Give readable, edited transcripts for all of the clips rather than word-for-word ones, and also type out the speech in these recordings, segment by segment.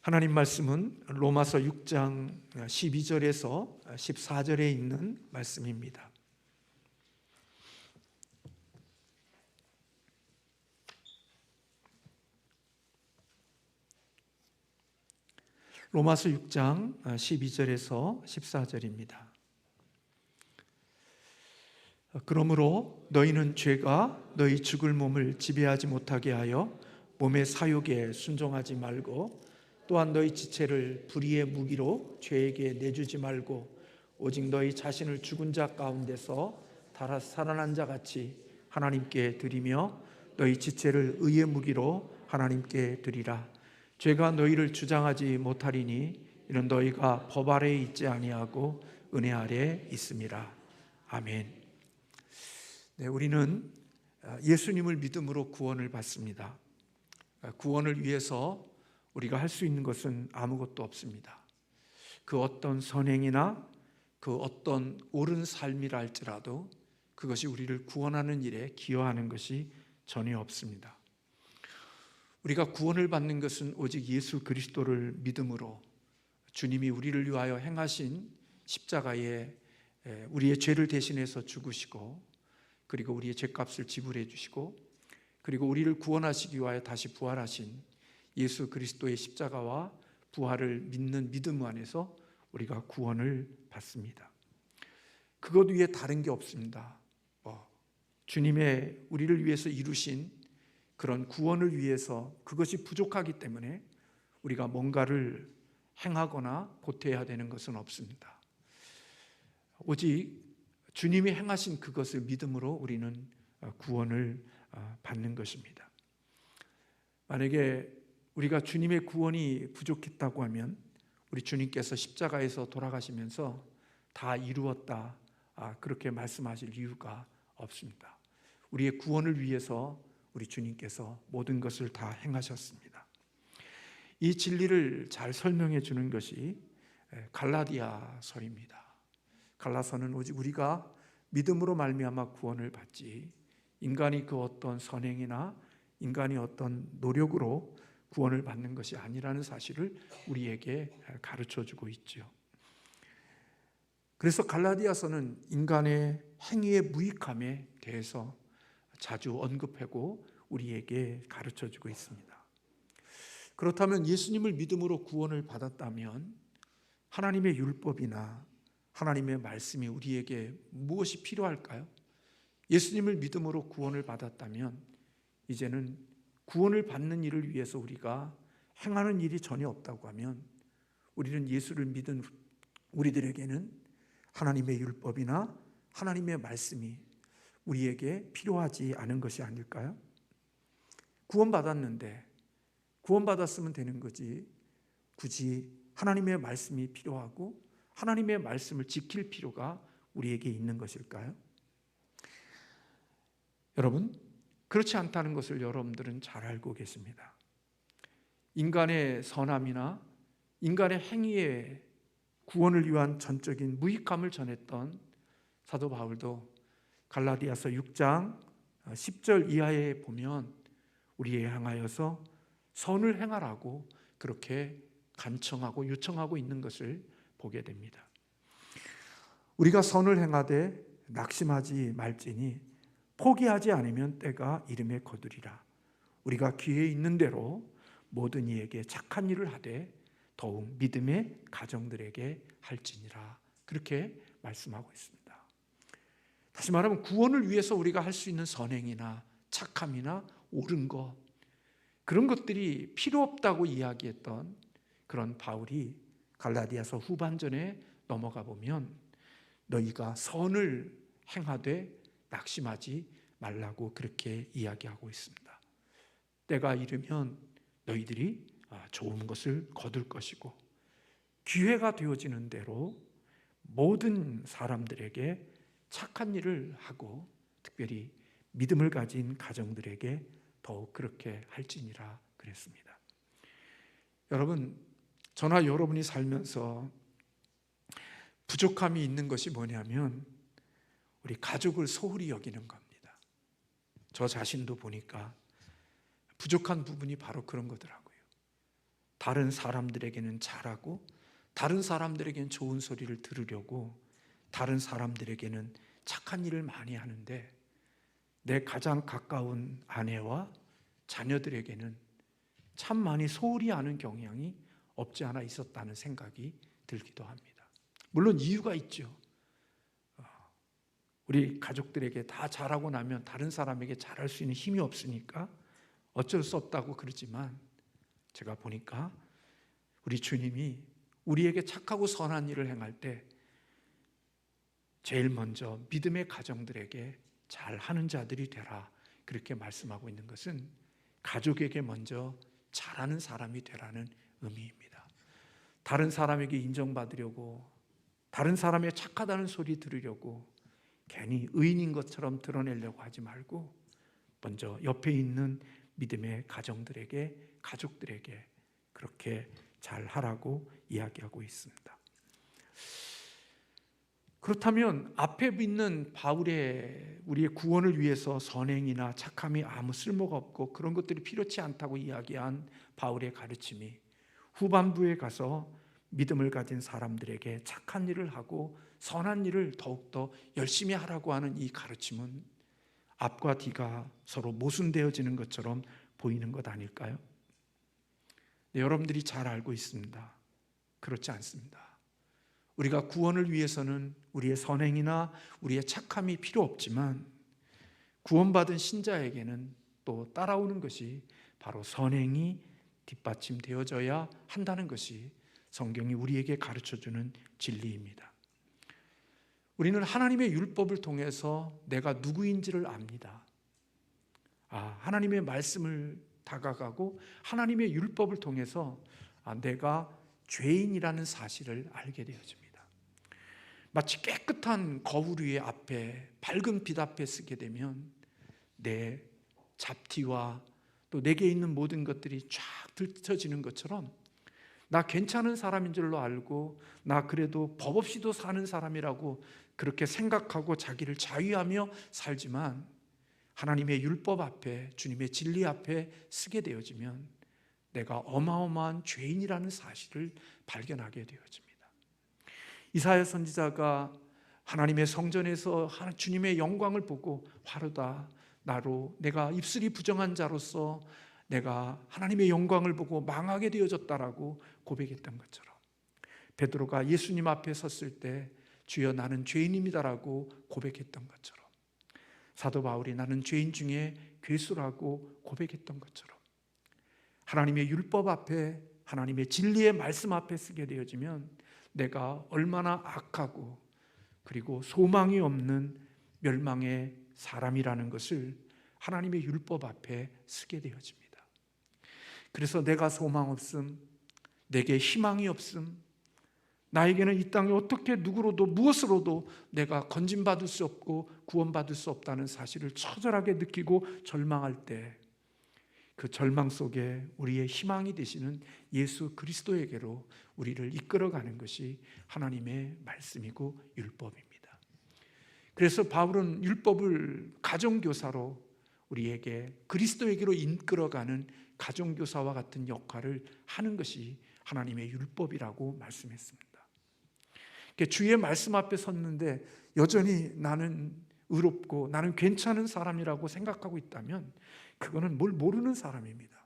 하나님 말씀은 로마서 6장 12절에서 14절에 있는 말씀입니다. 로마서 6장 12절에서 14절입니다. 그러므로 너희는 죄가 너희 죽을 몸을 지배하지 못하게 하여 몸의 사욕에 순종하지 말고, 또한 너희 지체를 불의의 무기로 죄에게 내주지 말고, 오직 너희 자신을 죽은 자 가운데서 살아난 자 같이 하나님께 드리며 너희 지체를 의의 무기로 하나님께 드리라. 죄가 너희를 주장하지 못하리니 이는 너희가 법 아래에 있지 아니하고 은혜 아래에 있음이라. 아멘. 네, 우리는 예수님을 믿음으로 구원을 받습니다. 구원을 위해서 우리가 할 수 있는 것은 아무것도 없습니다. 그 어떤 선행이나 그 어떤 옳은 삶이라 할지라도 그것이 우리를 구원하는 일에 기여하는 것이 전혀 없습니다. 우리가 구원을 받는 것은 오직 예수 그리스도를 믿음으로, 주님이 우리를 위하여 행하신 십자가에 우리의 죄를 대신해서 죽으시고, 그리고 우리의 죄값을 지불해 주시고, 그리고 우리를 구원하시기 위하여 다시 부활하신 예수 그리스도의 십자가와 부활을 믿는 믿음 안에서 우리가 구원을 받습니다. 그것 위에 다른 게 없습니다. 주님의 우리를 위해서 이루신 그런 구원을 위해서 그것이 부족하기 때문에 우리가 뭔가를 행하거나 보태야 되는 것은 없습니다. 오직 주님이 행하신 그것을 믿음으로 우리는 구원을 받는 것입니다. 만약에 우리가 주님의 구원이 부족했다고 하면 우리 주님께서 십자가에서 돌아가시면서 다 이루었다, 그렇게 말씀하실 이유가 없습니다. 우리의 구원을 위해서 우리 주님께서 모든 것을 다 행하셨습니다. 이 진리를 잘 설명해 주는 것이 갈라디아서입니다. 갈라서는 오직 우리가 믿음으로 말미암아 구원을 받지, 인간이 그 어떤 선행이나 인간이 어떤 노력으로 구원을 받는 것이 아니라는 사실을 우리에게 가르쳐 주고 있죠. 그래서 갈라디아서는 인간의 행위의 무익함에 대해서 자주 언급하고 우리에게 가르쳐 주고 있습니다. 그렇다면 예수님을 믿음으로 구원을 받았다면 하나님의 율법이나 하나님의 말씀이 우리에게 무엇이 필요할까요? 예수님을 믿음으로 구원을 받았다면 이제는 구원을 받는 일을 위해서 우리가 행하는 일이 전혀 없다고 하면 우리는 예수를 믿은 우리들에게는 하나님의 율법이나 하나님의 말씀이 우리에게 필요하지 않은 것이 아닐까요? 구원받았는데 구원받았으면 되는 거지 굳이 하나님의 말씀이 필요하고 하나님의 말씀을 지킬 필요가 우리에게 있는 것일까요? 여러분, 그렇지 않다는 것을 여러분들은 잘 알고 계십니다. 인간의 선함이나 인간의 행위에 구원을 위한 전적인 무익함을 전했던 사도 바울도 갈라디아서 6장 10절 이하에 보면 우리에 향하여서 선을 행하라고 그렇게 간청하고 요청하고 있는 것을 보게 됩니다. 우리가 선을 행하되 낙심하지 말지니 포기하지 않으면 때가 이름에 거두리라. 우리가 기회 있는 대로 모든 이에게 착한 일을 하되 더욱 믿음의 가정들에게 할지니라. 그렇게 말씀하고 있습니다. 다시 말하면 구원을 위해서 우리가 할 수 있는 선행이나 착함이나 옳은 것, 그런 것들이 필요 없다고 이야기했던 그런 바울이 갈라디아서 후반전에 넘어가 보면 너희가 선을 행하되 낙심하지 말라고 그렇게 이야기하고 있습니다. 때가 이르면 너희들이 좋은 것을 거둘 것이고 기회가 되어지는 대로 모든 사람들에게 착한 일을 하고 특별히 믿음을 가진 가정들에게 더욱 그렇게 할지니라 그랬습니다. 여러분, 저나 여러분이 살면서 부족함이 있는 것이 뭐냐면 우리 가족을 소홀히 여기는 겁니다. 저 자신도 보니까 부족한 부분이 바로 그런 거더라고요. 다른 사람들에게는 잘하고 다른 사람들에게는 좋은 소리를 들으려고 다른 사람들에게는 착한 일을 많이 하는데 내 가장 가까운 아내와 자녀들에게는 참 많이 소홀히 하는 경향이 없지 않아 있었다는 생각이 들기도 합니다. 물론 이유가 있죠. 우리 가족들에게 다 잘하고 나면 다른 사람에게 잘할 수 있는 힘이 없으니까 어쩔 수 없다고 그러지만, 제가 보니까 우리 주님이 우리에게 착하고 선한 일을 행할 때 제일 먼저 믿음의 가정들에게 잘하는 자들이 되라, 그렇게 말씀하고 있는 것은 가족에게 먼저 잘하는 사람이 되라는 의미입니다. 다른 사람에게 인정받으려고, 다른 사람의 착하다는 소리 들으려고 괜히 의인인 것처럼 드러내려고 하지 말고 먼저 옆에 있는 믿음의 가정들에게, 가족들에게 그렇게 잘하라고 이야기하고 있습니다. 그렇다면 앞에 있는 바울의 우리의 구원을 위해서 선행이나 착함이 아무 쓸모가 없고 그런 것들이 필요치 않다고 이야기한 바울의 가르침이 후반부에 가서 믿음을 가진 사람들에게 착한 일을 하고 선한 일을 더욱더 열심히 하라고 하는 이 가르침은 앞과 뒤가 서로 모순되어지는 것처럼 보이는 것 아닐까요? 네, 여러분들이 잘 알고 있습니다. 그렇지 않습니다. 우리가 구원을 위해서는 우리의 선행이나 우리의 착함이 필요 없지만 구원받은 신자에게는 또 따라오는 것이 바로 선행이 뒷받침되어져야 한다는 것이 성경이 우리에게 가르쳐주는 진리입니다. 우리는 하나님의 율법을 통해서 내가 누구인지를 압니다. 하나님의 말씀을 다가가고 하나님의 율법을 통해서 내가 죄인이라는 사실을 알게 되어집니다. 마치 깨끗한 거울 위에 앞에 밝은 빛 앞에 서게 되면 내 잡티와 또 내게 있는 모든 것들이 쫙 들춰지는 것처럼 나 괜찮은 사람인 줄로 알고 나 그래도 법 없이도 사는 사람이라고 그렇게 생각하고 자기를 자위하며 살지만 하나님의 율법 앞에, 주님의 진리 앞에 서게 되어지면 내가 어마어마한 죄인이라는 사실을 발견하게 되어집니다. 이사야 선지자가 하나님의 성전에서 주님의 영광을 보고 화르다, 나로 내가 입술이 부정한 자로서 내가 하나님의 영광을 보고 망하게 되어졌다라고 고백했던 것처럼, 베드로가 예수님 앞에 섰을 때 주여 나는 죄인입니다라고 고백했던 것처럼, 사도 바울이 나는 죄인 중에 괴수라고 고백했던 것처럼, 하나님의 율법 앞에, 하나님의 진리의 말씀 앞에 서게 되어지면 내가 얼마나 악하고 그리고 소망이 없는 멸망의 사람이라는 것을 하나님의 율법 앞에 서게 되어집니다. 그래서 내가 소망 없음, 내게 희망이 없음, 나에게는 이 땅에 어떻게 누구로도 무엇으로도 내가 건진받을 수 없고 구원받을 수 없다는 사실을 처절하게 느끼고 절망할 때 그 절망 속에 우리의 희망이 되시는 예수 그리스도에게로 우리를 이끌어가는 것이 하나님의 말씀이고 율법입니다. 그래서 바울은 율법을 가정교사로 우리에게 그리스도에게로 이끌어가는 가정교사와 같은 역할을 하는 것이 하나님의 율법이라고 말씀했습니다. 주의 말씀 앞에 섰는데 여전히 나는 의롭고 나는 괜찮은 사람이라고 생각하고 있다면 그거는 뭘 모르는 사람입니다.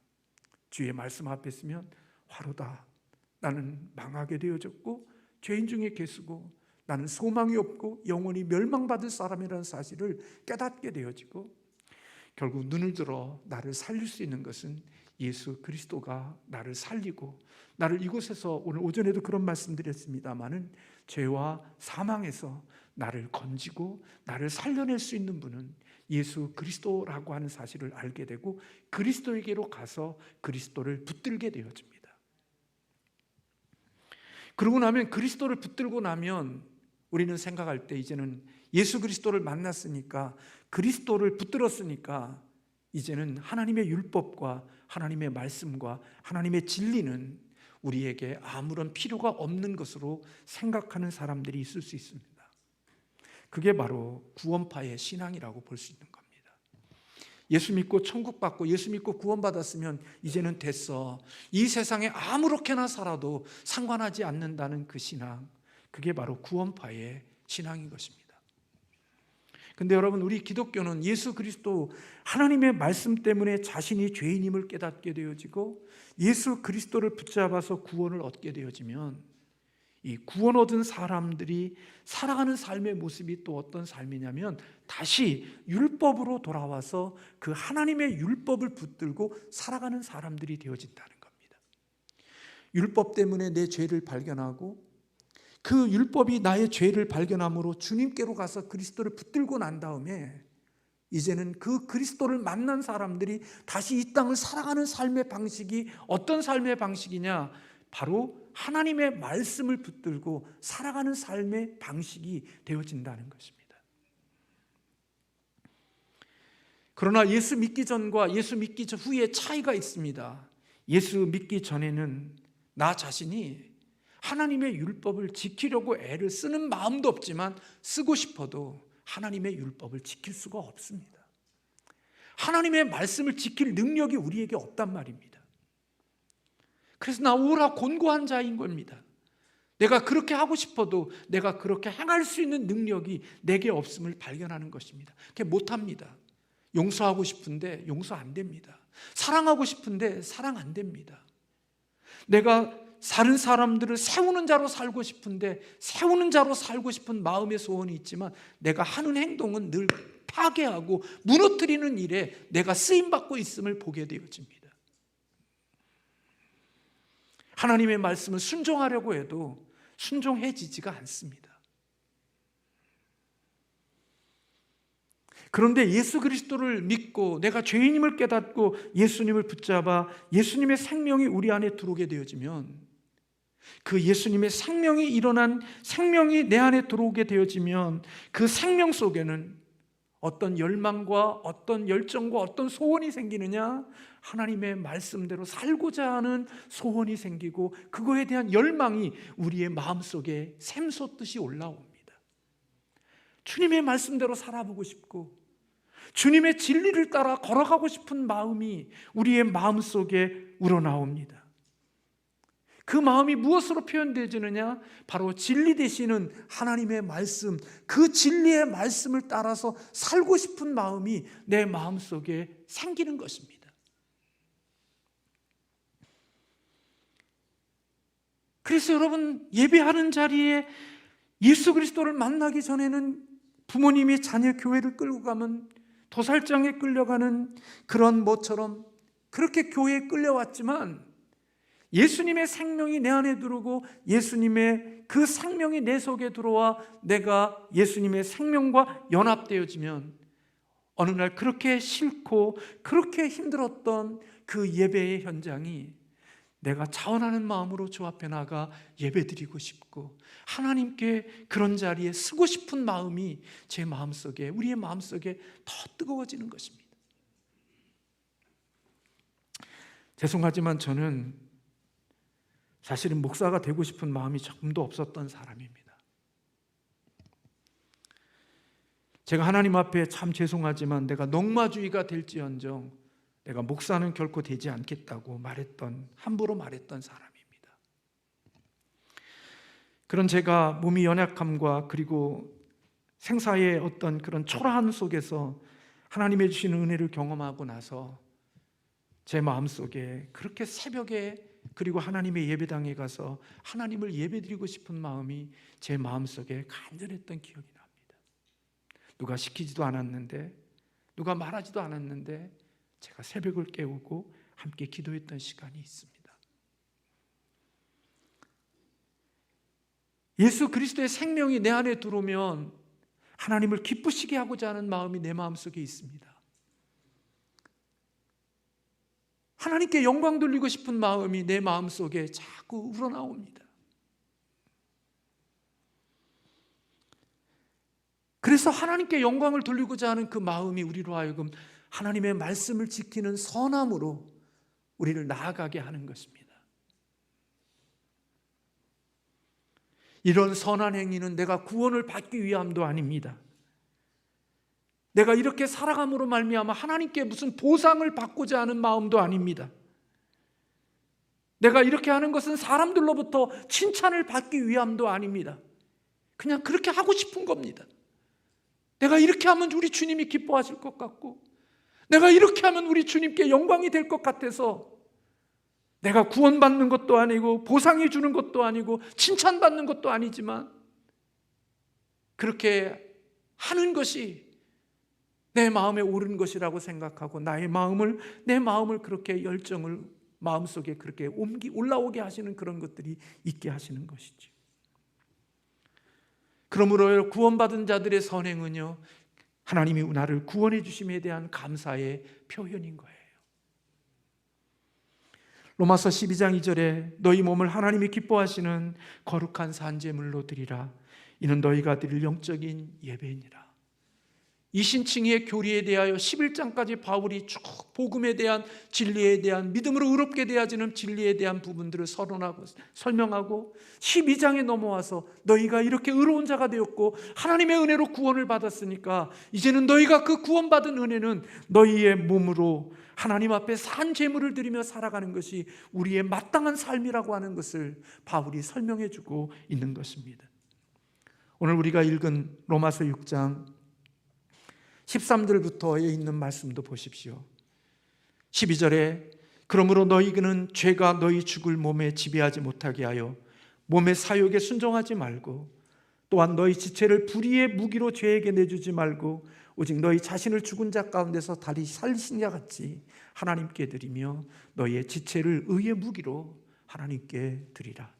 주의 말씀 앞에 서면 화로다, 나는 망하게 되어졌고 죄인 중에 괴수고 나는 소망이 없고 영원히 멸망받을 사람이라는 사실을 깨닫게 되어지고, 결국 눈을 들어 나를 살릴 수 있는 것은 예수 그리스도가 나를 살리고, 나를 이곳에서 오늘 오전에도 그런 말씀드렸습니다마는 죄와 사망에서 나를 건지고 나를 살려낼 수 있는 분은 예수 그리스도라고 하는 사실을 알게 되고 그리스도에게로 가서 그리스도를 붙들게 되어집니다. 그러고 나면, 그리스도를 붙들고 나면 우리는 생각할 때 이제는 예수 그리스도를 만났으니까, 그리스도를 붙들었으니까 이제는 하나님의 율법과 하나님의 말씀과 하나님의 진리는 우리에게 아무런 필요가 없는 것으로 생각하는 사람들이 있을 수 있습니다. 그게 바로 구원파의 신앙이라고 볼 수 있는 겁니다. 예수 믿고 천국 받고 예수 믿고 구원받았으면 이제는 됐어. 이 세상에 아무렇게나 살아도 상관하지 않는다는 그 신앙, 그게 바로 구원파의 신앙인 것입니다. 근데 여러분, 우리 기독교는 예수 그리스도 하나님의 말씀 때문에 자신이 죄인임을 깨닫게 되어지고 예수 그리스도를 붙잡아서 구원을 얻게 되어지면 이 구원 얻은 사람들이 살아가는 삶의 모습이 또 어떤 삶이냐면 다시 율법으로 돌아와서 그 하나님의 율법을 붙들고 살아가는 사람들이 되어진다는 겁니다. 율법 때문에 내 죄를 발견하고 그 율법이 나의 죄를 발견함으로 주님께로 가서 그리스도를 붙들고 난 다음에 이제는 그 그리스도를 만난 사람들이 다시 이 땅을 살아가는 삶의 방식이 어떤 삶의 방식이냐? 바로 하나님의 말씀을 붙들고 살아가는 삶의 방식이 되어진다는 것입니다. 그러나 예수 믿기 전과 예수 믿기 후에 차이가 있습니다. 예수 믿기 전에는 나 자신이 하나님의 율법을 지키려고 애를 쓰는 마음도 없지만 쓰고 싶어도 하나님의 율법을 지킬 수가 없습니다. 하나님의 말씀을 지킬 능력이 우리에게 없단 말입니다. 그래서 나 오라 곤고한 자인 겁니다. 내가 그렇게 하고 싶어도 내가 그렇게 행할 수 있는 능력이 내게 없음을 발견하는 것입니다. 그게 못합니다. 용서하고 싶은데 용서 안 됩니다. 사랑하고 싶은데 사랑 안 됩니다. 내가 다른 사람들을 세우는 자로 살고 싶은데 세우는 자로 살고 싶은 마음의 소원이 있지만 내가 하는 행동은 늘 파괴하고 무너뜨리는 일에 내가 쓰임받고 있음을 보게 되어집니다. 하나님의 말씀을 순종하려고 해도 순종해지지가 않습니다. 그런데 예수 그리스도를 믿고 내가 죄인임을 깨닫고 예수님을 붙잡아 예수님의 생명이 우리 안에 들어오게 되어지면 그 예수님의 생명이 일어난 생명이 내 안에 들어오게 되어지면 그 생명 속에는 어떤 열망과 어떤 열정과 어떤 소원이 생기느냐? 하나님의 말씀대로 살고자 하는 소원이 생기고 그거에 대한 열망이 우리의 마음속에 샘솟듯이 올라옵니다. 주님의 말씀대로 살아보고 싶고 주님의 진리를 따라 걸어가고 싶은 마음이 우리의 마음속에 우러나옵니다. 그 마음이 무엇으로 표현되지느냐? 바로 진리 되시는 하나님의 말씀, 그 진리의 말씀을 따라서 살고 싶은 마음이 내 마음속에 생기는 것입니다. 그래서 여러분, 예배하는 자리에 예수 그리스도를 만나기 전에는 부모님이 자녀 교회를 끌고 가면 도살장에 끌려가는 그런 모처럼 그렇게 교회에 끌려왔지만 예수님의 생명이 내 안에 들어오고 예수님의 그 생명이 내 속에 들어와 내가 예수님의 생명과 연합되어지면 어느 날 그렇게 싫고 그렇게 힘들었던 그 예배의 현장이 내가 자원하는 마음으로 주 앞에 나가 예배드리고 싶고 하나님께 그런 자리에 서고 싶은 마음이 제 마음속에, 우리의 마음속에 더 뜨거워지는 것입니다. 죄송하지만 저는 사실은 목사가 되고 싶은 마음이 조금도 없었던 사람입니다. 제가 하나님 앞에 참 죄송하지만 내가 농마주의가 될지언정 내가 목사는 결코 되지 않겠다고 함부로 말했던 사람입니다. 그런 제가 몸이 연약함과 그리고 생사의 어떤 그런 초라함 속에서 하나님의 주시는 은혜를 경험하고 나서 제 마음속에 그렇게 새벽에 그리고 하나님의 예배당에 가서 하나님을 예배드리고 싶은 마음이 제 마음속에 간절했던 기억이 납니다. 누가 시키지도 않았는데, 누가 말하지도 않았는데 제가 새벽을 깨우고 함께 기도했던 시간이 있습니다. 예수 그리스도의 생명이 내 안에 들어오면 하나님을 기쁘시게 하고자 하는 마음이 내 마음속에 있습니다. 하나님께 영광 돌리고 싶은 마음이 내 마음속에 자꾸 우러나옵니다. 그래서 하나님께 영광을 돌리고자 하는 그 마음이 우리로 하여금 하나님의 말씀을 지키는 선함으로 우리를 나아가게 하는 것입니다. 이런 선한 행위는 내가 구원을 받기 위함도 아닙니다. 내가 이렇게 살아감으로 말미암아 하나님께 무슨 보상을 받고자 하는 마음도 아닙니다. 내가 이렇게 하는 것은 사람들로부터 칭찬을 받기 위함도 아닙니다. 그냥 그렇게 하고 싶은 겁니다. 내가 이렇게 하면 우리 주님이 기뻐하실 것 같고, 내가 이렇게 하면 우리 주님께 영광이 될 것 같아서, 내가 구원받는 것도 아니고 보상해 주는 것도 아니고 칭찬받는 것도 아니지만 그렇게 하는 것이 내 마음에 옳은 것이라고 생각하고 내 마음을 그렇게 열정을 마음속에 그렇게 올라오게 하시는 그런 것들이 있게 하시는 것이죠. 그러므로 구원받은 자들의 선행은요, 하나님이 나를 구원해 주심에 대한 감사의 표현인 거예요. 로마서 12장 2절에 너희 몸을 하나님이 기뻐하시는 거룩한 산제물로 드리라. 이는 너희가 드릴 영적인 예배니라. 이신칭의의 교리에 대하여 11장까지 바울이 쭉 복음에 대한 진리에 대한 믿음으로 의롭게 되어지는 진리에 대한 부분들을 서론하고 설명하고 12장에 넘어와서 너희가 이렇게 의로운 자가 되었고 하나님의 은혜로 구원을 받았으니까 이제는 너희가 그 구원받은 은혜는 너희의 몸으로 하나님 앞에 산 제물을 드리며 살아가는 것이 우리의 마땅한 삶이라고 하는 것을 바울이 설명해 주고 있는 것입니다. 오늘 우리가 읽은 로마서 6장 13절부터에 있는 말씀도 보십시오. 12절에 그러므로 너희는 죄가 너희 죽을 몸에 지배하지 못하게 하여 몸의 사욕에 순종하지 말고 또한 너희 지체를 불의의 무기로 죄에게 내주지 말고 오직 너희 자신을 죽은 자 가운데서 다시 살리신 자 같이 하나님께 드리며 너희의 지체를 의의 무기로 하나님께 드리라.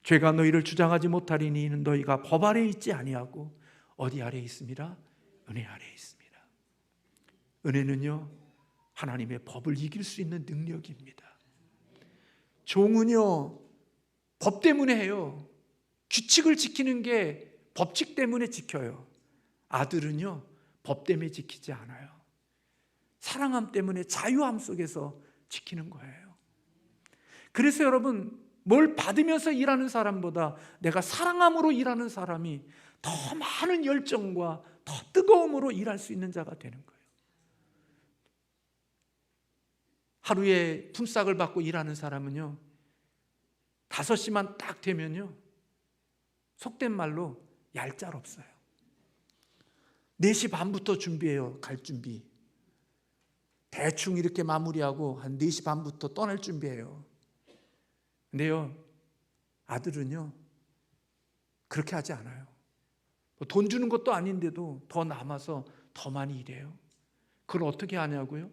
죄가 너희를 주장하지 못하리니 이는 너희가 법 아래에 있지 아니하고 어디 아래에 있습니다? 은혜 아래에 있습니다. 은혜는요, 하나님의 법을 이길 수 있는 능력입니다. 종은요, 법 때문에 해요. 규칙을 지키는 게 법칙 때문에 지켜요. 아들은요, 법 때문에 지키지 않아요. 사랑함 때문에 자유함 속에서 지키는 거예요. 그래서 여러분, 뭘 받으면서 일하는 사람보다 내가 사랑함으로 일하는 사람이 더 많은 열정과 더 뜨거움으로 일할 수 있는 자가 되는 거예요. 하루에 품삯을 받고 일하는 사람은요, 5시만 딱 되면요, 속된 말로 얄짤없어요. 4시 반부터 준비해요. 갈 준비. 대충 이렇게 마무리하고 한 4시 반부터 떠날 준비해요. 근데요, 아들은요, 그렇게 하지 않아요. 돈 주는 것도 아닌데도 더 남아서 더 많이 일해요. 그걸 어떻게 하냐고요?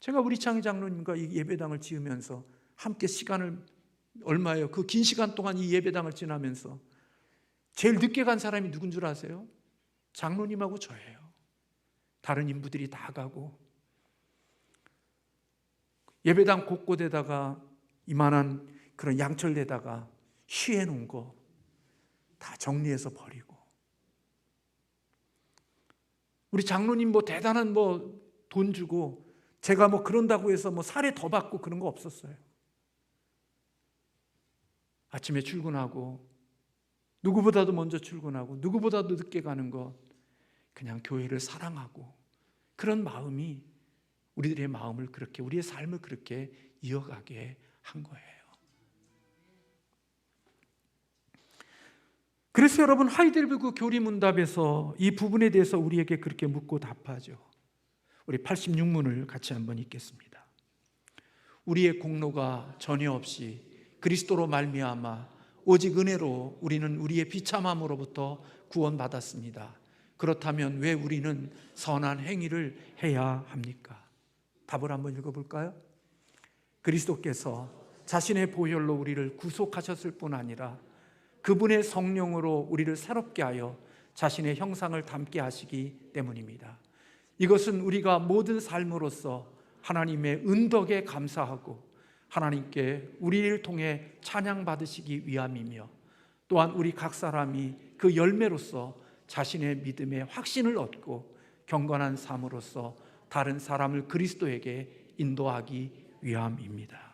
제가 우리 창희 장로님과 이 예배당을 지으면서 함께 시간을 얼마예요? 그 긴 시간 동안 이 예배당을 지나면서 제일 늦게 간 사람이 누군 줄 아세요? 장로님하고 저예요. 다른 인부들이 다 가고 예배당 곳곳에다가 이만한 그런 양철에다가 쉬해놓은 거 다 정리해서 버리고, 우리 장로님 대단한 돈 주고 제가 그런다고 해서 사례 더 받고 그런 거 없었어요. 아침에 출근하고 누구보다도 먼저 출근하고 누구보다도 늦게 가는 것, 그냥 교회를 사랑하고 그런 마음이 우리들의 마음을 그렇게, 우리의 삶을 그렇게 이어가게 한 거예요. 그래서 여러분, 하이델베르크 교리문답에서 이 부분에 대해서 우리에게 그렇게 묻고 답하죠. 우리 86문을 같이 한번 읽겠습니다. 우리의 공로가 전혀 없이 그리스도로 말미암아 오직 은혜로 우리는 우리의 비참함으로부터 구원받았습니다. 그렇다면 왜 우리는 선한 행위를 해야 합니까? 답을 한번 읽어볼까요? 그리스도께서 자신의 보혈로 우리를 구속하셨을 뿐 아니라 그분의 성령으로 우리를 새롭게 하여 자신의 형상을 닮게 하시기 때문입니다. 이것은 우리가 모든 삶으로서 하나님의 은덕에 감사하고 하나님께 우리를 통해 찬양받으시기 위함이며, 또한 우리 각 사람이 그 열매로서 자신의 믿음의 확신을 얻고 경건한 삶으로서 다른 사람을 그리스도에게 인도하기 위함입니다.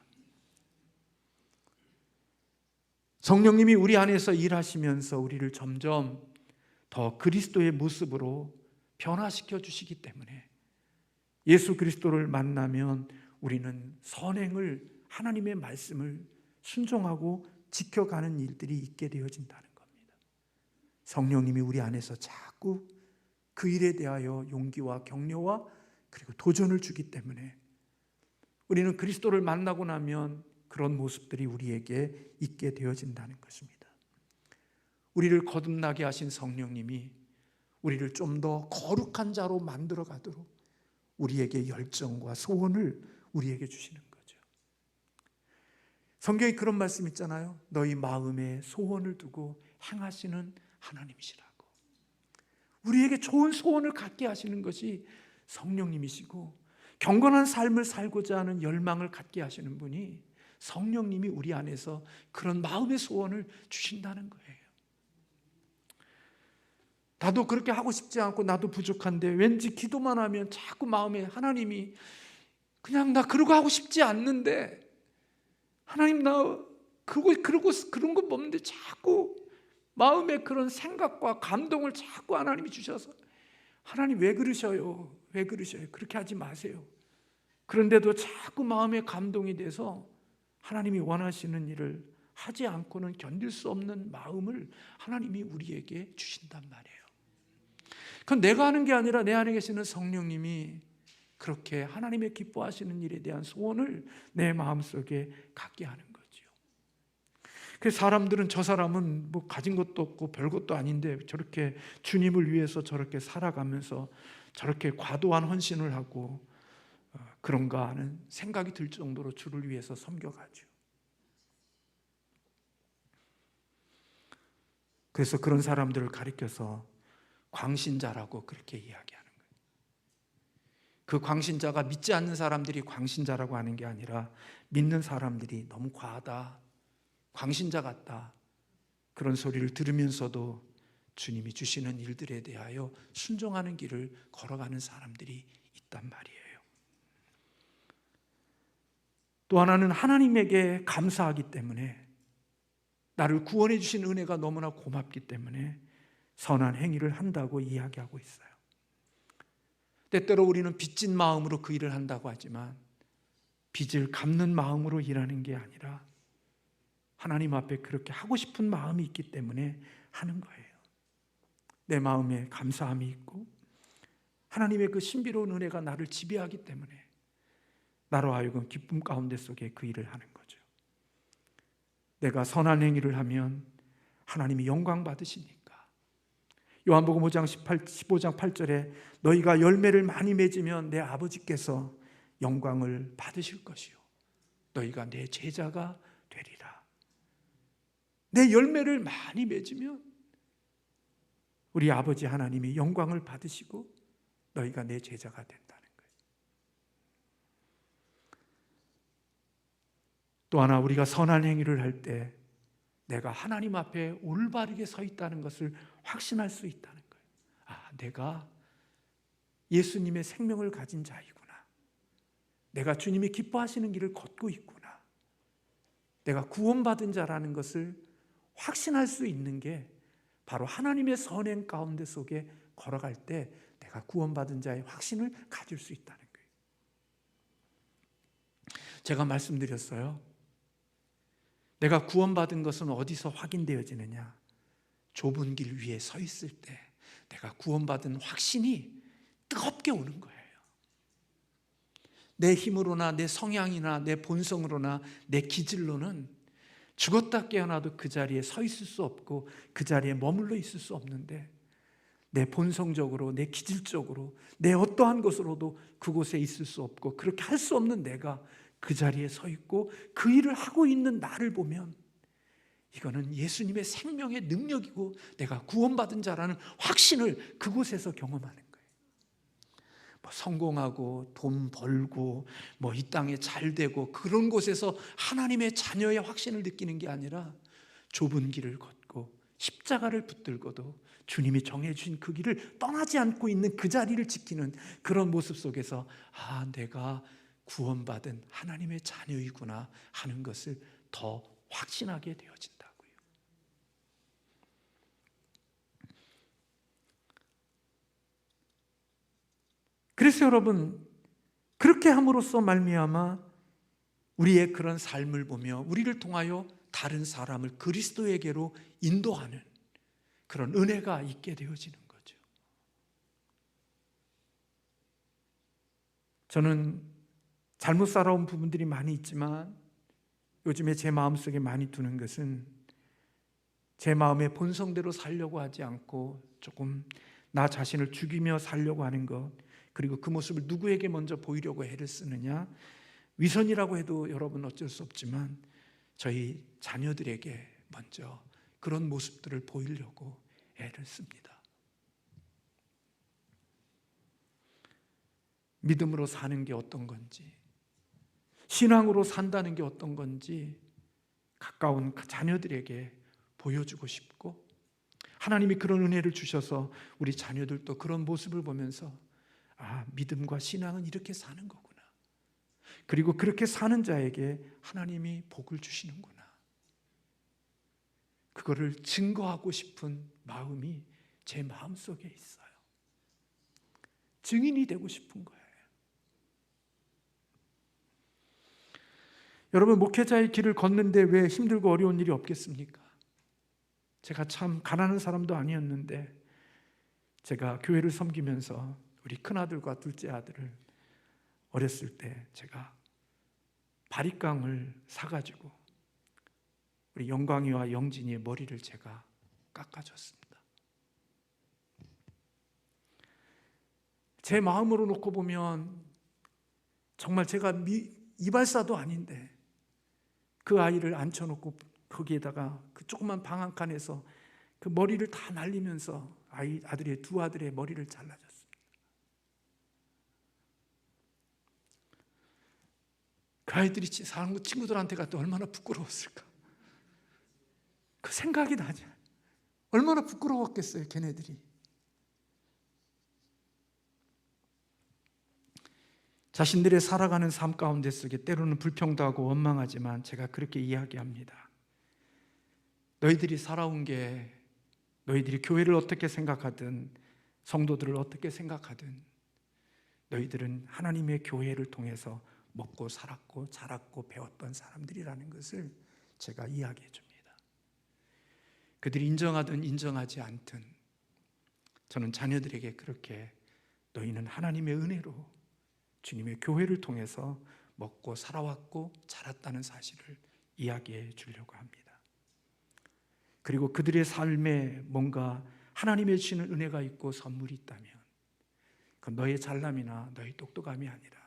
성령님이 우리 안에서 일하시면서 우리를 점점 더 그리스도의 모습으로 변화시켜 주시기 때문에 예수 그리스도를 만나면 우리는 선행을, 하나님의 말씀을 순종하고 지켜가는 일들이 있게 되어진다는 겁니다. 성령님이 우리 안에서 자꾸 그 일에 대하여 용기와 격려와 그리고 도전을 주기 때문에 우리는 그리스도를 만나고 나면 그런 모습들이 우리에게 있게 되어진다는 것입니다. 우리를 거듭나게 하신 성령님이 우리를 좀 더 거룩한 자로 만들어 가도록 우리에게 열정과 소원을 우리에게 주시는 거죠. 성경에 그런 말씀 있잖아요. 너희 마음에 소원을 두고 행하시는 하나님이시라고. 우리에게 좋은 소원을 갖게 하시는 것이 성령님이시고, 경건한 삶을 살고자 하는 열망을 갖게 하시는 분이 성령님이 우리 안에서 그런 마음의 소원을 주신다는 거예요. 나도 그렇게 하고 싶지 않고 나도 부족한데 왠지 기도만 하면 자꾸 마음에 하나님이 그냥 나 그러고 하고 싶지 않는데 하나님 나 그런 거 없는데 자꾸 마음에 그런 생각과 감동을 자꾸 하나님이 주셔서 하나님 왜 그러셔요? 왜 그러셔요? 그렇게 하지 마세요. 그런데도 자꾸 마음에 감동이 돼서 하나님이 원하시는 일을 하지 않고는 견딜 수 없는 마음을 하나님이 우리에게 주신단 말이에요. 그건 내가 하는 게 아니라 내 안에 계시는 성령님이 그렇게 하나님의 기뻐하시는 일에 대한 소원을 내 마음속에 갖게 하는 거죠. 그래서 사람들은 저 사람은 뭐 가진 것도 없고 별것도 아닌데 저렇게 주님을 위해서 저렇게 살아가면서 저렇게 과도한 헌신을 하고 그런가 하는 생각이 들 정도로 주를 위해서 섬겨가죠. 그래서 그런 사람들을 가리켜서 광신자라고 그렇게 이야기하는 거예요. 그 광신자가 믿지 않는 사람들이 광신자라고 하는 게 아니라 믿는 사람들이 너무 과하다, 광신자 같다, 그런 소리를 들으면서도 주님이 주시는 일들에 대하여 순종하는 길을 걸어가는 사람들이 있단 말이에요. 또 하나는 하나님에게 감사하기 때문에, 나를 구원해 주신 은혜가 너무나 고맙기 때문에 선한 행위를 한다고 이야기하고 있어요. 때때로 우리는 빚진 마음으로 그 일을 한다고 하지만 빚을 갚는 마음으로 일하는 게 아니라 하나님 앞에 그렇게 하고 싶은 마음이 있기 때문에 하는 거예요. 내 마음에 감사함이 있고 하나님의 그 신비로운 은혜가 나를 지배하기 때문에 나로 하여금 기쁨 가운데 속에 그 일을 하는 거죠. 내가 선한 행위를 하면 하나님이 영광 받으시니까. 요한복음 15장 8절에 너희가 열매를 많이 맺으면 내 아버지께서 영광을 받으실 것이요 너희가 내 제자가 되리라. 내 열매를 많이 맺으면 우리 아버지 하나님이 영광을 받으시고 너희가 내 제자가 된다는 거예요. 또 하나, 우리가 선한 행위를 할 때 내가 하나님 앞에 올바르게 서 있다는 것을 확신할 수 있다는 거예요. 아, 내가 예수님의 생명을 가진 자이구나. 내가 주님이 기뻐하시는 길을 걷고 있구나. 내가 구원받은 자라는 것을 확신할 수 있는 게 바로 하나님의 선행 가운데 속에 걸어갈 때 내가 구원받은 자의 확신을 가질 수 있다는 거예요. 제가 말씀드렸어요. 내가 구원받은 것은 어디서 확인되어지느냐? 좁은 길 위에 서 있을 때 내가 구원받은 확신이 뜨겁게 오는 거예요. 내 힘으로나 내 성향이나 내 본성으로나 내 기질로는 죽었다 깨어나도 그 자리에 서 있을 수 없고 그 자리에 머물러 있을 수 없는데, 내 본성적으로, 내 기질적으로, 내 어떠한 것으로도 그곳에 있을 수 없고 그렇게 할 수 없는 내가 그 자리에 서 있고 그 일을 하고 있는 나를 보면 이거는 예수님의 생명의 능력이고 내가 구원받은 자라는 확신을 그곳에서 경험하는 거예요. 뭐 성공하고 돈 벌고 뭐 이 땅에 잘 되고 그런 곳에서 하나님의 자녀의 확신을 느끼는 게 아니라 좁은 길을 걷고 십자가를 붙들고도 주님이 정해주신 그 길을 떠나지 않고 있는 그 자리를 지키는 그런 모습 속에서 아, 내가 구원받은 하나님의 자녀이구나 하는 것을 더 확신하게 되어진다고요. 그래서 여러분, 그렇게 함으로써 말미암아 우리의 그런 삶을 보며 우리를 통하여 다른 사람을 그리스도에게로 인도하는 그런 은혜가 있게 되어지는 거죠. 저는 잘못 살아온 부분들이 많이 있지만 요즘에 제 마음속에 많이 두는 것은 제 마음의 본성대로 살려고 하지 않고 조금 나 자신을 죽이며 살려고 하는 것, 그리고 그 모습을 누구에게 먼저 보이려고 애를 쓰느냐. 위선이라고 해도 여러분 어쩔 수 없지만 저희 자녀들에게 먼저 그런 모습들을 보이려고 애를 씁니다. 믿음으로 사는 게 어떤 건지, 신앙으로 산다는 게 어떤 건지 가까운 자녀들에게 보여주고 싶고, 하나님이 그런 은혜를 주셔서 우리 자녀들도 그런 모습을 보면서 믿음과 신앙은 이렇게 사는 거구나, 그리고 그렇게 사는 자에게 하나님이 복을 주시는구나, 그거를 증거하고 싶은 마음이 제 마음속에 있어요. 증인이 되고 싶은 거예요. 여러분, 목회자의 길을 걷는데 왜 힘들고 어려운 일이 없겠습니까? 제가 참 가난한 사람도 아니었는데 제가 교회를 섬기면서 우리 큰아들과 둘째 아들을 어렸을 때 제가 바리깡을 사가지고 우리 영광이와 영진이의 머리를 제가 깎아줬습니다. 제 마음으로 놓고 보면 정말 제가 이발사도 아닌데 그 아이를 앉혀놓고 거기에다가 그 조그만 방 한 칸에서 그 머리를 다 날리면서 두 아들의 머리를 잘라줬습니다. 그 아이들이 친구들한테 갔을 때 얼마나 부끄러웠을까. 그 생각이 나죠. 얼마나 부끄러웠겠어요, 걔네들이. 자신들의 살아가는 삶 가운데 속에 때로는 불평도 원망하지만 제가 그렇게 이야기합니다. 너희들이 살아온 게, 너희들이 교회를 어떻게 생각하든 성도들을 어떻게 생각하든 너희들은 하나님의 교회를 통해서 먹고 살았고 자랐고 배웠던 사람들이라는 것을 제가 이야기해 줍니다. 그들이 인정하든 인정하지 않든 저는 자녀들에게 그렇게 너희는 하나님의 은혜로 주님의 교회를 통해서 먹고 살아왔고 자랐다는 사실을 이야기해 주려고 합니다. 그리고 그들의 삶에 뭔가 하나님의 주시는 은혜가 있고 선물이 있다면 그건 너의 잘남이나 너의 똑똑함이 아니라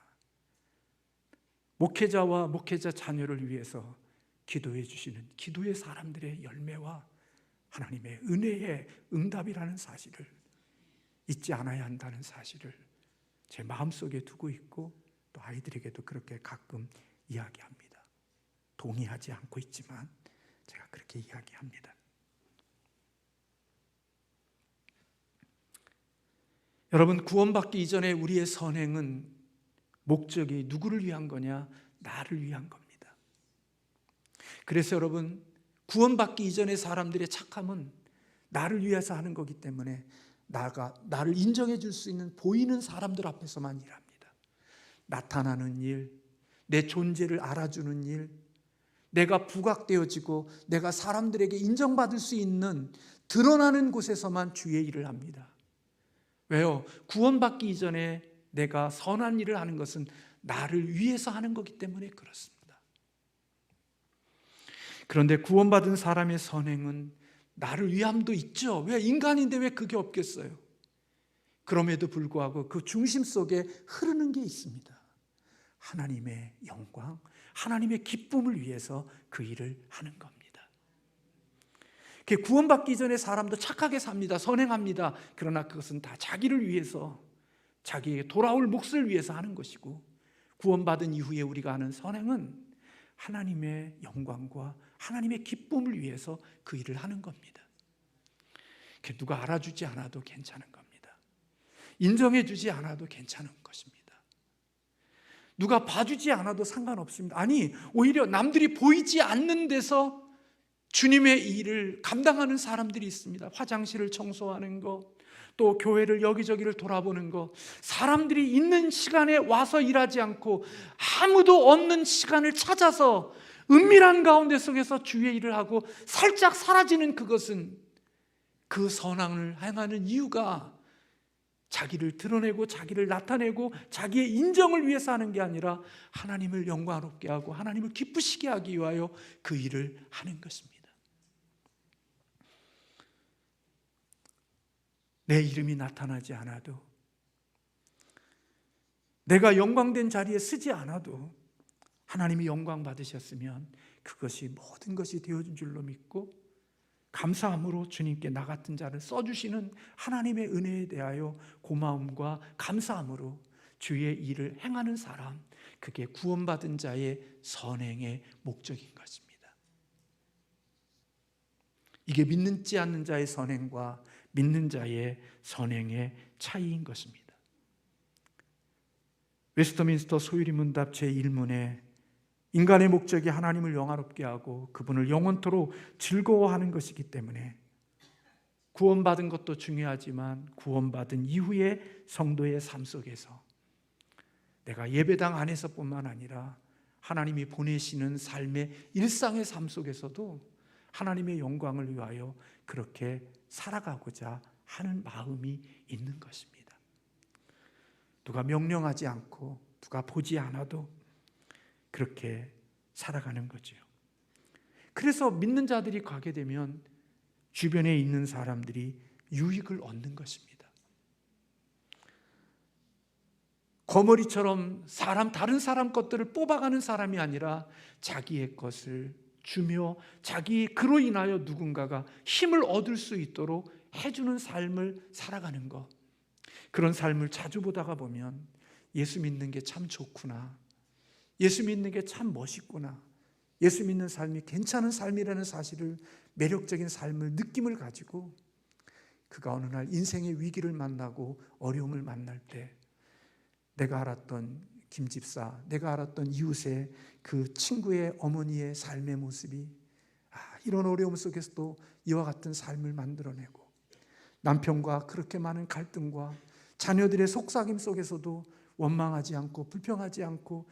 목회자와 목회자 자녀를 위해서 기도해 주시는 기도의 사람들의 열매와 하나님의 은혜의 응답이라는 사실을 잊지 않아야 한다는 사실을 제 마음속에 두고 있고 또 아이들에게도 그렇게 가끔 이야기합니다. 동의하지 않고 있지만 제가 그렇게 이야기합니다. 여러분, 구원받기 이전에 우리의 선행은 목적이 누구를 위한 거냐? 나를 위한 겁니다. 그래서 여러분, 구원받기 이전에 사람들의 착함은 나를 위해서 하는 거기 때문에 나를 인정해 줄 수 있는 보이는 사람들 앞에서만 일합니다. 나타나는 일, 내 존재를 알아주는 일, 내가 부각되어지고 내가 사람들에게 인정받을 수 있는 드러나는 곳에서만 주의 일을 합니다. 왜요? 구원받기 이전에 내가 선한 일을 하는 것은 나를 위해서 하는 거기 때문에 그렇습니다. 그런데 구원받은 사람의 선행은 나를 위함도 있죠. 왜? 인간인데 왜 그게 없겠어요? 그럼에도 불구하고 그 중심 속에 흐르는 게 있습니다. 하나님의 영광, 하나님의 기쁨을 위해서 그 일을 하는 겁니다. 구원받기 전에 사람도 착하게 삽니다. 선행합니다. 그러나 그것은 다 자기를 위해서, 자기에게 돌아올 몫을 위해서 하는 것이고, 구원받은 이후에 우리가 하는 선행은 하나님의 영광과 하나님의 기쁨을 위해서 그 일을 하는 겁니다. 누가 알아주지 않아도 괜찮은 겁니다. 인정해 주지 않아도 괜찮은 것입니다. 누가 봐주지 않아도 상관없습니다. 아니, 오히려 남들이 보이지 않는 데서 주님의 일을 감당하는 사람들이 있습니다. 화장실을 청소하는 것, 또 교회를 여기저기를 돌아보는 것, 사람들이 있는 시간에 와서 일하지 않고 아무도 없는 시간을 찾아서 은밀한 가운데 속에서 주의 일을 하고 살짝 사라지는 그것은, 그 선악을 행하는 이유가 자기를 드러내고 자기를 나타내고 자기의 인정을 위해서 하는 게 아니라 하나님을 영광롭게 하고 하나님을 기쁘시게 하기 위하여 그 일을 하는 것입니다. 내 이름이 나타나지 않아도, 내가 영광된 자리에 서지 않아도 하나님이 영광 받으셨으면 그것이 모든 것이 되어진 줄로 믿고, 감사함으로 주님께 나 같은 자를 써주시는 하나님의 은혜에 대하여 고마움과 감사함으로 주의 일을 행하는 사람, 그게 구원받은 자의 선행의 목적인 것입니다. 이게 믿는지 않는 자의 선행과 믿는 자의 선행의 차이인 것입니다. 웨스터민스터 소유리 문답 제1문에 인간의 목적이 하나님을 영화롭게 하고 그분을 영원토록 즐거워하는 것이기 때문에 구원받은 것도 중요하지만 구원받은 이후의 성도의 삶 속에서 내가 예배당 안에서뿐만 아니라 하나님이 보내시는 삶의 일상의 삶 속에서도 하나님의 영광을 위하여 그렇게 살아가고자 하는 마음이 있는 것입니다. 누가 명령하지 않고 누가 보지 않아도 그렇게 살아가는 거죠. 그래서 믿는 자들이 가게 되면 주변에 있는 사람들이 유익을 얻는 것입니다. 거머리처럼 다른 사람 것들을 뽑아가는 사람이 아니라 자기의 것을 주며 그로 인하여 누군가가 힘을 얻을 수 있도록 해주는 삶을 살아가는 것, 그런 삶을 자주 보다가 보면 예수 믿는 게 참 좋구나, 예수 믿는 게 참 멋있구나, 예수 믿는 삶이 괜찮은 삶이라는 사실을, 매력적인 삶을, 느낌을 가지고 그가 어느 날 인생의 위기를 만나고 어려움을 만날 때 내가 알았던 김집사, 내가 알았던 이웃의 그 친구의 어머니의 삶의 모습이 이런 어려움 속에서도 이와 같은 삶을 만들어내고, 남편과 그렇게 많은 갈등과 자녀들의 속삭임 속에서도 원망하지 않고 불평하지 않고,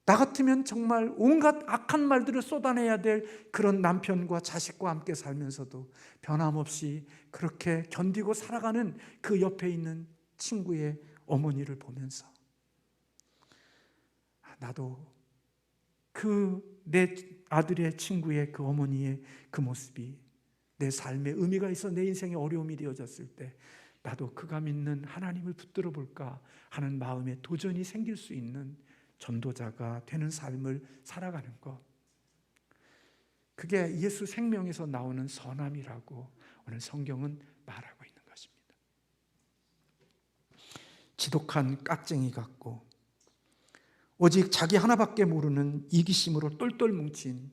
나 같으면 정말 온갖 악한 말들을 쏟아내야 될 그런 남편과 자식과 함께 살면서도 변함없이 그렇게 견디고 살아가는 그 옆에 있는 친구의 어머니를 보면서 나도 내 아들의 친구의 그 어머니의 그 모습이 내 삶에 의미가 있어 내 인생에 어려움이 되어졌을 때 나도 그가 믿는 하나님을 붙들어 볼까 하는 마음에 도전이 생길 수 있는 전도자가 되는 삶을 살아가는 것, 그게 예수 생명에서 나오는 선함이라고 오늘 성경은 말하고 있는 것입니다. 지독한 깍쟁이 같고 오직 자기 하나밖에 모르는 이기심으로 똘똘 뭉친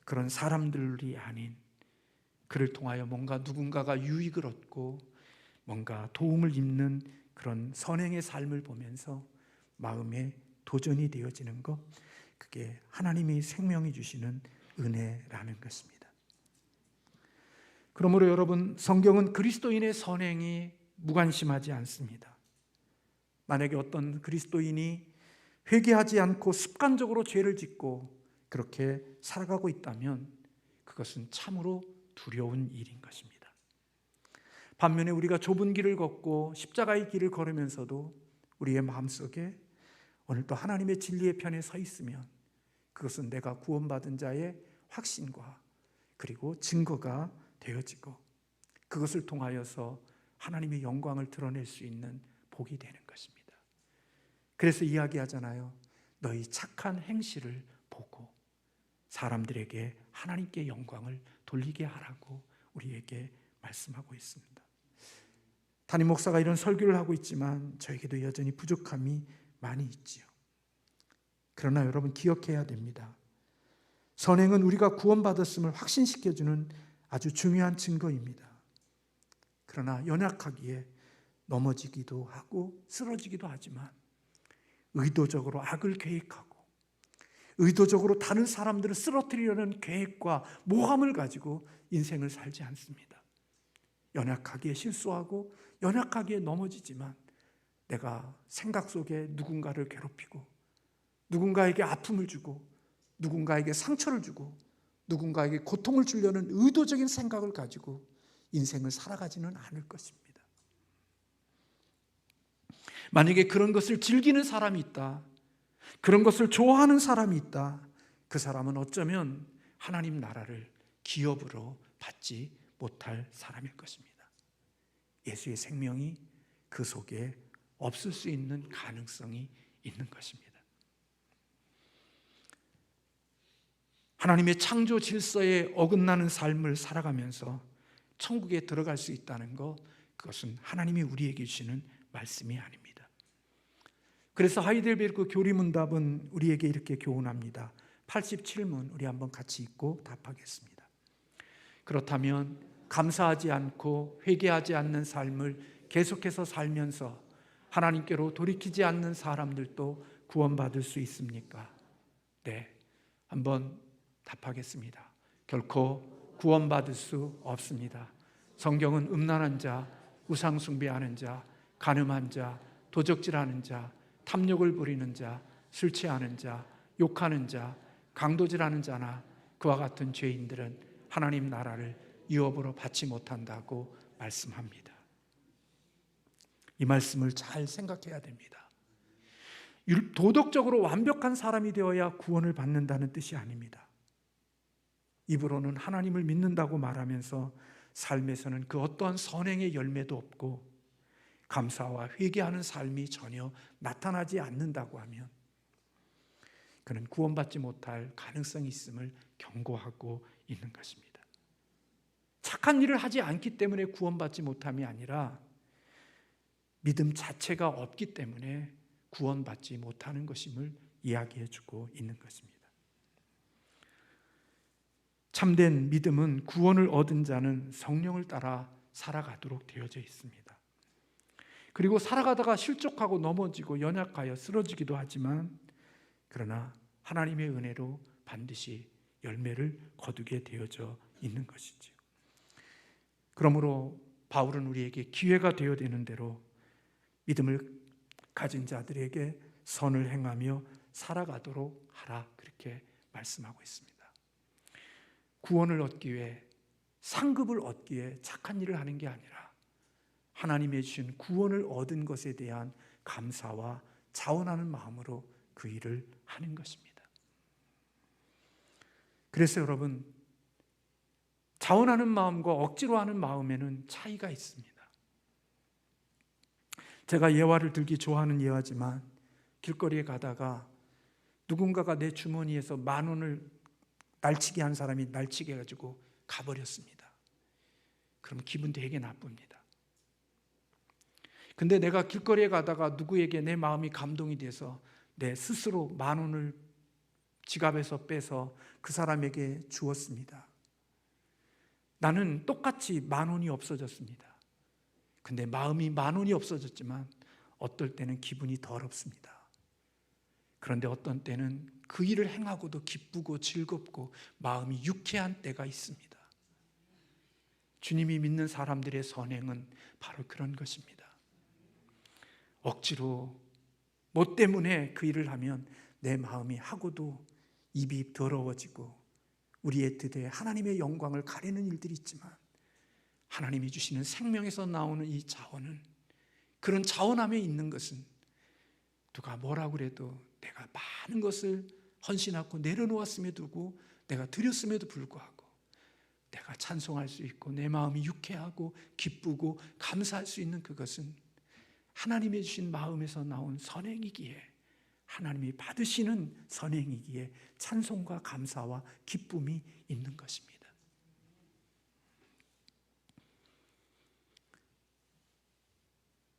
그런 사람들이 아닌, 그를 통하여 뭔가 누군가가 유익을 얻고 뭔가 도움을 입는 그런 선행의 삶을 보면서 마음에 도전이 되어지는 것, 그게 하나님이 생명이 주시는 은혜라는 것입니다. 그러므로 여러분, 성경은 그리스도인의 선행이 무관심하지 않습니다. 만약에 어떤 그리스도인이 회개하지 않고 습관적으로 죄를 짓고 그렇게 살아가고 있다면 그것은 참으로 두려운 일인 것입니다. 반면에 우리가 좁은 길을 걷고 십자가의 길을 걸으면서도 우리의 마음속에 오늘도 하나님의 진리의 편에 서 있으면 그것은 내가 구원받은 자의 확신과 그리고 증거가 되어지고, 그것을 통하여서 하나님의 영광을 드러낼 수 있는 복이 되는 것입니다. 그래서 이야기하잖아요. 너희 착한 행실을 보고 사람들에게 하나님께 영광을 돌리게 하라고 우리에게 말씀하고 있습니다. 담임 목사가 이런 설교를 하고 있지만 저에게도 여전히 부족함이 많이 있지요. 그러나 여러분, 기억해야 됩니다. 선행은 우리가 구원받았음을 확신시켜주는 아주 중요한 증거입니다. 그러나 연약하기에 넘어지기도 하고 쓰러지기도 하지만 의도적으로 악을 계획하고 의도적으로 다른 사람들을 쓰러뜨리려는 계획과 모함을 가지고 인생을 살지 않습니다. 연약하게 실수하고 연약하게 넘어지지만 내가 생각 속에 누군가를 괴롭히고 누군가에게 아픔을 주고 누군가에게 상처를 주고 누군가에게 고통을 주려는 의도적인 생각을 가지고 인생을 살아가지는 않을 것입니다. 만약에 그런 것을 즐기는 사람이 있다, 그런 것을 좋아하는 사람이 있다, 그 사람은 어쩌면 하나님 나라를 기업으로 받지 못할 사람일 것입니다. 예수의 생명이 그 속에 없을 수 있는 가능성이 있는 것입니다. 하나님의 창조 질서에 어긋나는 삶을 살아가면서 천국에 들어갈 수 있다는 것, 그것은 하나님이 우리에게 주시는 말씀이 아닙니다. 그래서 하이델베르크 교리문답은 우리에게 이렇게 교훈합니다. 87문 우리 한번 같이 읽고 답하겠습니다. 그렇다면 감사하지 않고 회개하지 않는 삶을 계속해서 살면서 하나님께로 돌이키지 않는 사람들도 구원받을 수 있습니까? 네, 한번 답하겠습니다. 결코 구원받을 수 없습니다. 성경은 음란한 자, 우상 숭배하는 자, 간음한 자, 도적질하는 자, 탐욕을 부리는 자, 술 취하는 자, 욕하는 자, 강도질하는 자나 그와 같은 죄인들은 하나님 나라를 유업으로 받지 못한다고 말씀합니다. 이 말씀을 잘 생각해야 됩니다. 도덕적으로 완벽한 사람이 되어야 구원을 받는다는 뜻이 아닙니다. 입으로는 하나님을 믿는다고 말하면서 삶에서는 그 어떠한 선행의 열매도 없고 감사와 회개하는 삶이 전혀 나타나지 않는다고 하면 그는 구원받지 못할 가능성이 있음을 경고하고 있는 것입니다. 착한 일을 하지 않기 때문에 구원받지 못함이 아니라 믿음 자체가 없기 때문에 구원받지 못하는 것임을 이야기해주고 있는 것입니다. 참된 믿음은 구원을 얻은 자는 성령을 따라 살아가도록 되어져 있습니다. 그리고 살아가다가 실족하고 넘어지고 연약하여 쓰러지기도 하지만 그러나 하나님의 은혜로 반드시 열매를 거두게 되어져 있는 것이지요. 그러므로 바울은 우리에게 기회가 되어야 되는 대로 믿음을 가진 자들에게 선을 행하며 살아가도록 하라, 그렇게 말씀하고 있습니다. 구원을 얻기 위해, 상급을 얻기 위해 착한 일을 하는 게 아니라 하나님의 주신 구원을 얻은 것에 대한 감사와 자원하는 마음으로 그 일을 하는 것입니다. 그래서 여러분, 자원하는 마음과 억지로 하는 마음에는 차이가 있습니다. 제가 예화를 들기 좋아하는 예화지만 길거리에 가다가 누군가가 내 주머니에서 10,000원을 날치게 한 사람이 날치게 해가지고 가버렸습니다. 그럼 기분 되게 나쁩니다. 근데 내가 길거리에 가다가 누구에게 내 마음이 감동이 돼서 내 스스로 10,000원을 지갑에서 빼서 그 사람에게 주었습니다. 나는 똑같이 10,000원이 없어졌습니다. 근데 마음이 10,000원이 없어졌지만 어떨 때는 기분이 더럽습니다. 그런데 어떤 때는 그 일을 행하고도 기쁘고 즐겁고 마음이 유쾌한 때가 있습니다. 주님이 믿는 사람들의 선행은 바로 그런 것입니다. 억지로 뭐 때문에 그 일을 하면 내 마음이 하고도 입이 더러워지고 우리의 뜻에 하나님의 영광을 가리는 일들이 있지만 하나님이 주시는 생명에서 나오는 이 자원은, 그런 자원함에 있는 것은 누가 뭐라고 그래도 내가 많은 것을 헌신하고 내려놓았음에도 불구하고 내가 드렸음에도 불구하고 내가 찬송할 수 있고 내 마음이 유쾌하고 기쁘고 감사할 수 있는 그것은 하나님이 주신 마음에서 나온 선행이기에, 하나님이 받으시는 선행이기에 찬송과 감사와 기쁨이 있는 것입니다.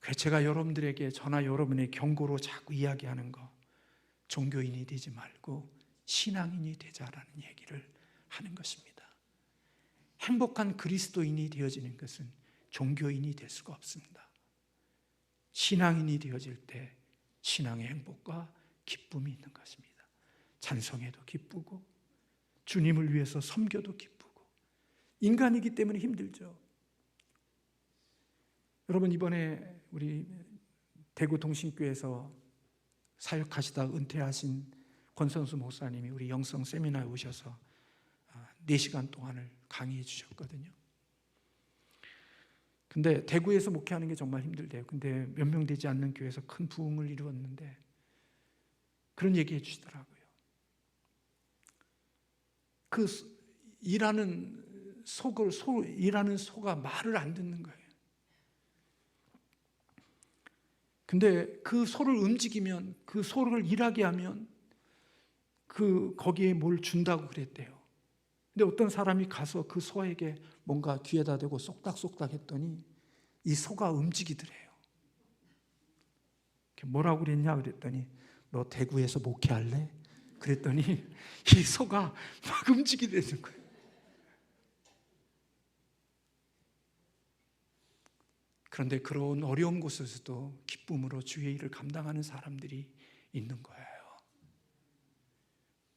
그래서 제가 여러분들에게 저나 여러분의 경고로 자꾸 이야기하는 거, 종교인이 되지 말고 신앙인이 되자라는 얘기를 하는 것입니다. 행복한 그리스도인이 되어지는 것은 종교인이 될 수가 없습니다. 신앙인이 되어질 때 신앙의 행복과 기쁨이 있는 것입니다. 찬송해도 기쁘고 주님을 위해서 섬겨도 기쁘고, 인간이기 때문에 힘들죠. 여러분, 이번에 우리 대구 동신교에서 사역하시다 은퇴하신 권선수 목사님이 우리 영성 세미나에 오셔서 4시간 동안을 강의해 주셨거든요. 근데 대구에서 목회하는 게 정말 힘들대요. 근데 몇 명 되지 않는 교회에서 큰 부흥을 이루었는데 그런 얘기 해주시더라고요. 그 일하는 소가 말을 안 듣는 거예요. 근데 그 소를 움직이면, 그 소를 일하게 하면 거기에 뭘 준다고 그랬대요. 근데 어떤 사람이 가서 그 소에게 뭔가 귀에다 대고 쏙닥쏙닥 했더니 이 소가 움직이더래요. 뭐라고 그랬냐 그랬더니 너 대구에서 목회할래? 그랬더니 이 소가 막 움직이더라는 거예요. 그런데 그런 어려운 곳에서도 기쁨으로 주의 일을 감당하는 사람들이 있는 거예요.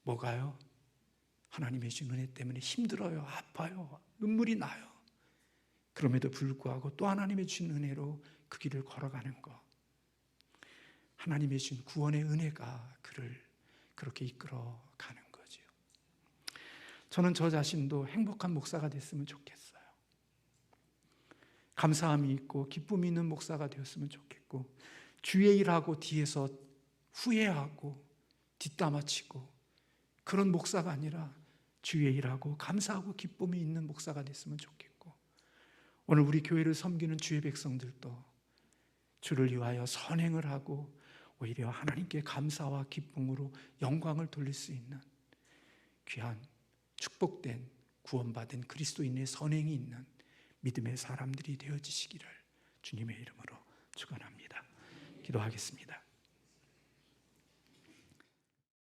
뭐가요? 하나님의 주신 은혜 때문에 힘들어요, 아파요, 눈물이 나요. 그럼에도 불구하고 또 하나님의 주신 은혜로 그 길을 걸어가는 것, 하나님의 주신 구원의 은혜가 그를 그렇게 이끌어가는 거죠. 저는 저 자신도 행복한 목사가 됐으면 좋겠어요. 감사함이 있고 기쁨이 있는 목사가 되었으면 좋겠고, 주의 일하고 뒤에서 후회하고 뒷담화치고 그런 목사가 아니라 주의 일하고 감사하고 기쁨이 있는 목사가 됐으면 좋겠고, 오늘 우리 교회를 섬기는 주의 백성들도 주를 위하여 선행을 하고 오히려 하나님께 감사와 기쁨으로 영광을 돌릴 수 있는 귀한 축복된 구원받은 그리스도인의 선행이 있는 믿음의 사람들이 되어지시기를 주님의 이름으로 축원합니다. 기도하겠습니다.